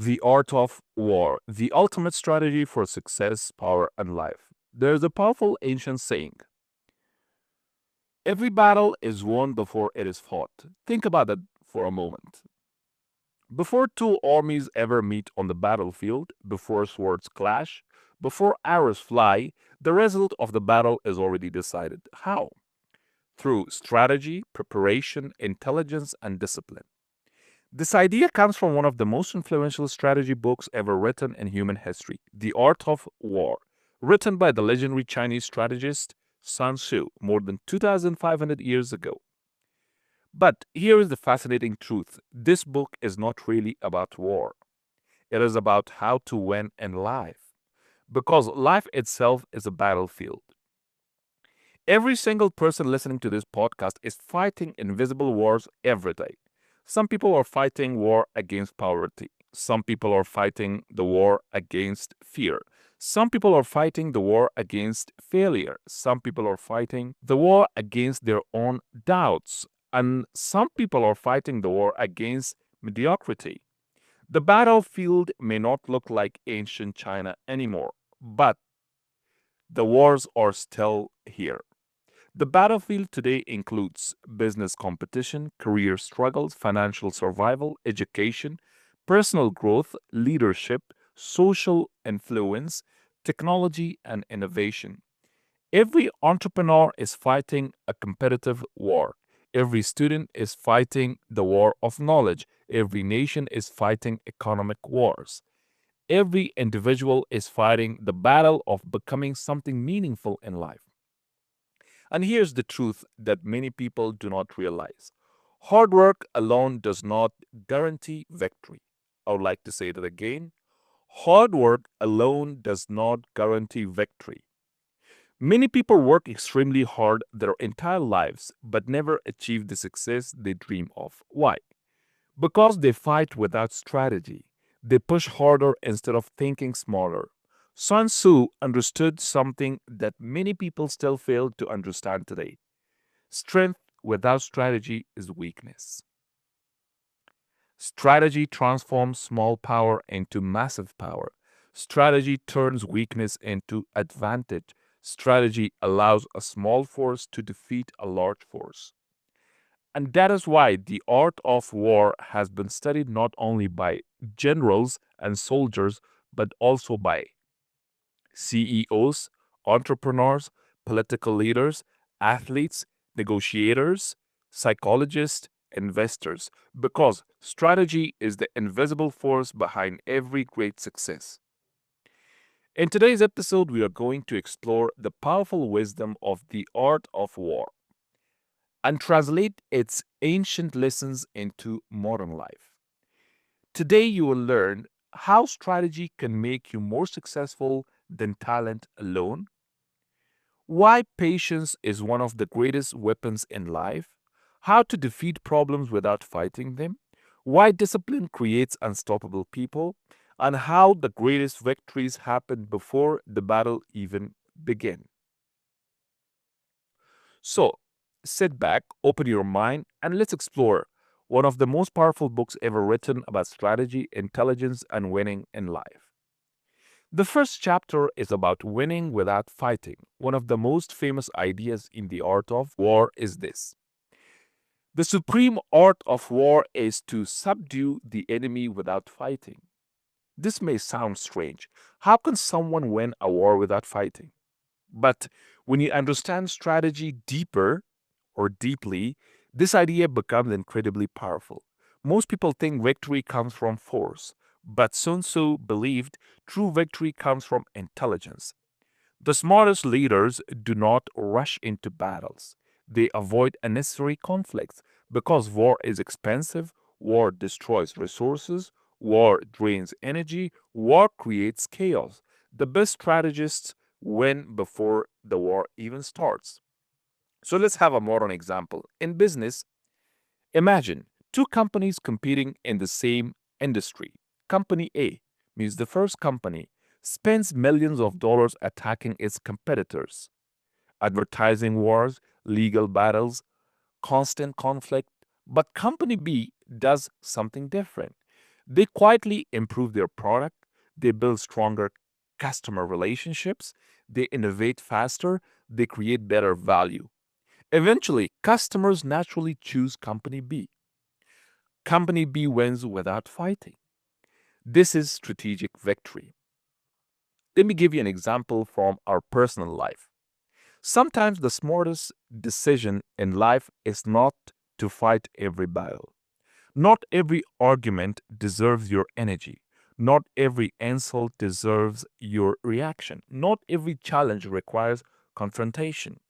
The Art of War, the ultimate strategy for success, power, and life. There's a powerful ancient saying: every battle is won before it is fought. Think about that for a moment. Before two armies ever meet on the battlefield, before swords clash, before arrows fly, the result of the battle is already decided. How? Through strategy, preparation, intelligence, and discipline. This idea comes from one of the most influential strategy books ever written in human history, The Art of War, written by the legendary Chinese strategist Sun Tzu more than 2,500 years ago. But here is the fascinating truth: this book is not really about war, it is about how to win in life. Because life itself is a battlefield. Every single person listening to this podcast is fighting invisible wars every day. Some people are fighting war against poverty. Some people are fighting the war against fear. Some people are fighting the war against failure. Some people are fighting the war against their own doubts. And some people are fighting the war against mediocrity. The battlefield may not look like ancient China anymore, but the wars are still here. The battlefield today includes business competition, career struggles, financial survival, education, personal growth, leadership, social influence, technology, and innovation. Every entrepreneur is fighting a competitive war. Every student is fighting the war of knowledge. Every nation is fighting economic wars. Every individual is fighting the battle of becoming something meaningful in life. And here's the truth that many people do not realize: hard work alone does not guarantee victory. I would like to say that again. Hard work alone does not guarantee victory. Many people work extremely hard their entire lives but never achieve the success they dream of. Why? Because they fight without strategy. They push harder instead of thinking smarter. Sun Tzu understood something that many people still fail to understand today: strength without strategy is weakness. Strategy transforms small power into massive power. Strategy turns weakness into advantage. Strategy allows a small force to defeat a large force. And that is why the art of war has been studied not only by generals and soldiers, but also by CEOs, entrepreneurs, political leaders, athletes, negotiators, psychologists, investors, because strategy is the invisible force behind every great success. In today's episode, we are going to explore the powerful wisdom of the art of war and translate its ancient lessons into modern life. Today, you will learn how strategy can make you more successful than talent alone, why patience is one of the greatest weapons in life, how to defeat problems without fighting them, why discipline creates unstoppable people, and how the greatest victories happen before the battle even begin. So, sit back, open your mind, and let's explore one of the most powerful books ever written about strategy, intelligence, and winning in life. The first chapter is about winning without fighting. One of the most famous ideas in the art of war is this: the supreme art of war is to subdue the enemy without fighting. This may sound strange. How can someone win a war without fighting? But when you understand strategy deeper or deeply, this idea becomes incredibly powerful. Most people think victory comes from force, but Sun Tzu believed true victory comes from intelligence. The smartest leaders do not rush into battles. They avoid unnecessary conflicts because war is expensive, war destroys resources, war drains energy, war creates chaos. The best strategists win before the war even starts. So let's have a modern example. In business, imagine two companies competing in the same industry. Company A means the first company spends millions of dollars attacking its competitors. Advertising wars, legal battles, constant conflict. But Company B does something different. They quietly improve their product, they build stronger customer relationships, they innovate faster, they create better value. Eventually, customers naturally choose Company B. Company B wins without fighting. This is strategic victory. Let me give you an example from our personal life. Sometimes the smartest decision in life is not to fight every battle. Not every argument deserves your energy. Not every insult deserves your reaction. Not every challenge requires confrontation.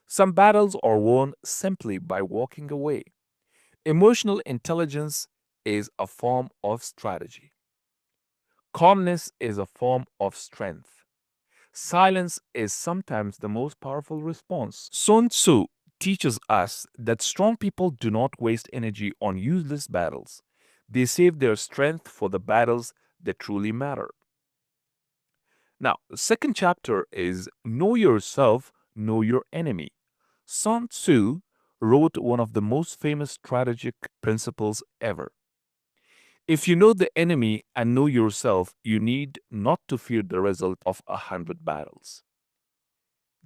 Some battles are won simply by walking away. Emotional intelligence is a form of strategy. Calmness is a form of strength. Silence is sometimes the most powerful response. Sun Tzu teaches us that strong people do not waste energy on useless battles. They save their strength for the battles that truly matter. Now, the second chapter is Know Yourself, Know Your Enemy. Sun Tzu wrote one of the most famous strategic principles ever. If you know the enemy and know yourself, you need not to fear the result of 100 battles.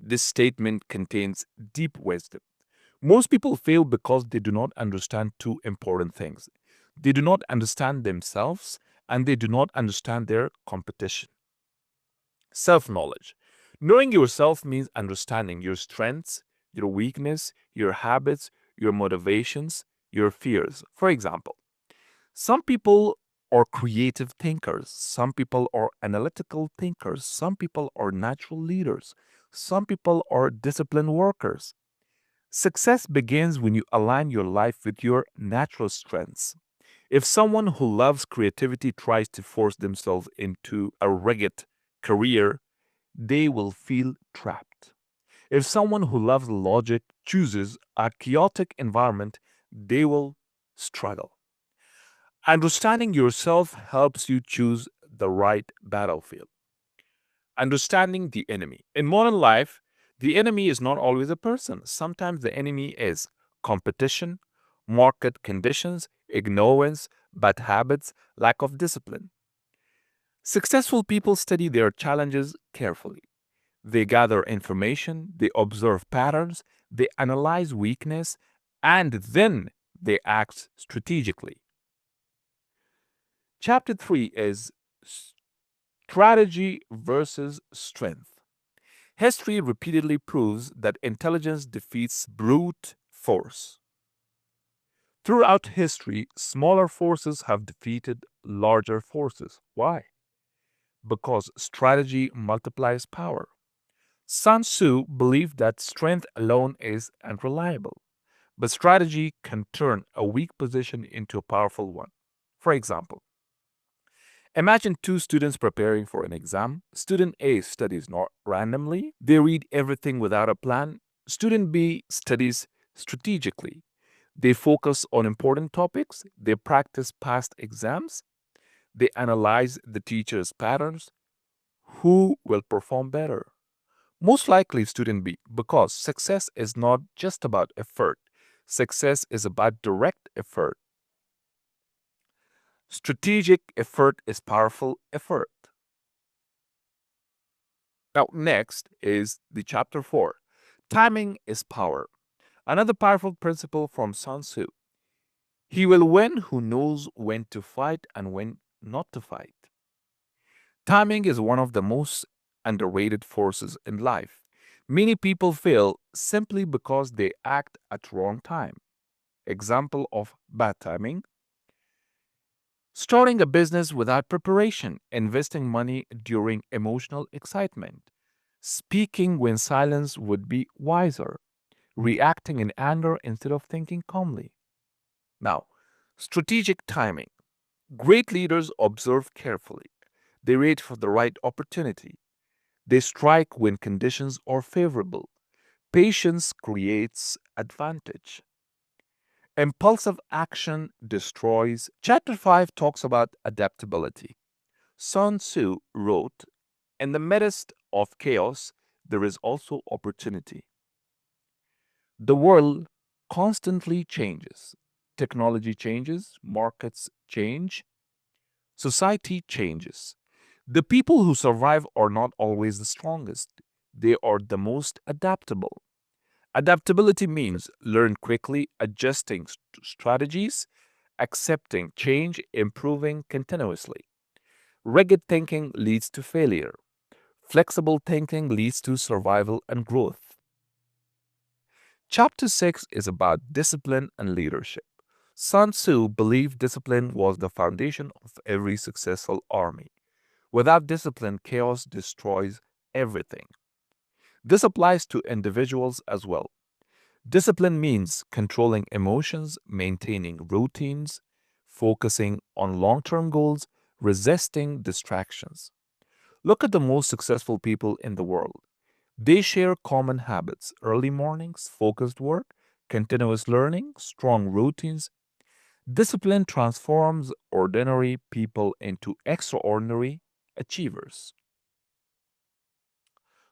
This statement contains deep wisdom. Most people fail because they do not understand two important things. They do not understand themselves and they do not understand their competition. Self knowledge. Knowing yourself means understanding your strengths, your weakness, your habits, your motivations, your fears. For example, some people are creative thinkers, some people are analytical thinkers, some people are natural leaders, some people are disciplined workers. Success begins when you align your life with your natural strengths. If someone who loves creativity tries to force themselves into a rigid career, they will feel trapped. If someone who loves logic chooses a chaotic environment, they will struggle. Understanding yourself helps you choose the right battlefield. Understanding the enemy. In modern life, the enemy is not always a person. Sometimes the enemy is competition, market conditions, ignorance, bad habits, lack of discipline. Successful people study their challenges carefully. They gather information, they observe patterns, they analyze weakness, and then they act strategically. Chapter 3 is strategy versus strength. History repeatedly proves that intelligence defeats brute force. Throughout history, smaller forces have defeated larger forces. Why? Because strategy multiplies power. Sun Tzu believed that strength alone is unreliable, but strategy can turn a weak position into a powerful one. For example, imagine two students preparing for an exam. Student A studies not randomly, they read everything without a plan. Student B studies strategically. They focus on important topics, they practice past exams, they analyze the teacher's patterns. Who will perform better? Most likely, student B, because success is not just about effort, success is about direct effort. Strategic effort is powerful effort. Now, next is the chapter 4. Timing is power. Another powerful principle from Sun Tzu. He will win who knows when to fight and when not to fight. Timing is one of the most underrated forces in life. Many people fail simply because they act at wrong time. Example of bad timing: starting a business without preparation, investing money during emotional excitement, speaking when silence would be wiser, reacting in anger instead of thinking calmly. Now, strategic timing. Great leaders observe carefully. They wait for the right opportunity. They strike when conditions are favorable. Patience creates advantage. Impulsive action destroys. Chapter 5 talks about adaptability. Sun Tzu wrote, in the midst of chaos, there is also opportunity. The world constantly changes. Technology changes, markets change, Society changes. The people who survive are not always the strongest. They are the most adaptable. Adaptability means learn quickly, adjusting strategies, accepting change, improving continuously. Rigid thinking leads to failure. Flexible thinking leads to survival and growth. Chapter 6 is about discipline and leadership. Sun Tzu believed discipline was the foundation of every successful army. Without discipline, chaos destroys everything. This applies to individuals as well. Discipline means controlling emotions, maintaining routines, focusing on long term goals, resisting distractions. Look at the most successful people in the world. They share common habits: early mornings, focused work, continuous learning, strong routines. Discipline transforms ordinary people into extraordinary achievers.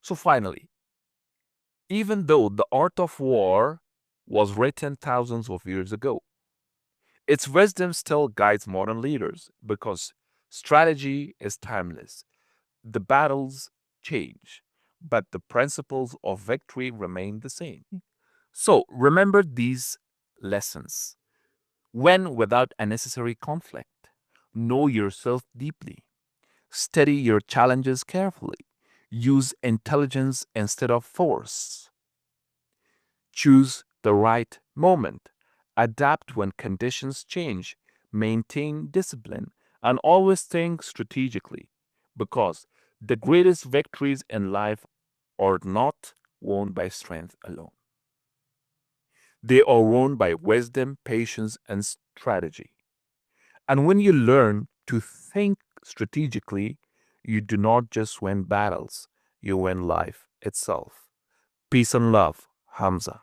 So, finally, even though the art of war was written thousands of years ago, its wisdom still guides modern leaders because strategy is timeless. The battles change, but the principles of victory remain the same. So remember these lessons. Win without unnecessary conflict. Know yourself deeply. Study your challenges carefully. Use intelligence instead of force. Choose the right moment. Adapt when conditions change. Maintain discipline and always think strategically because the greatest victories in life are not won by strength alone. They are won by wisdom, patience, and strategy. And when you learn to think strategically, you do not just win battles, you win life itself. Peace and love, Hamza.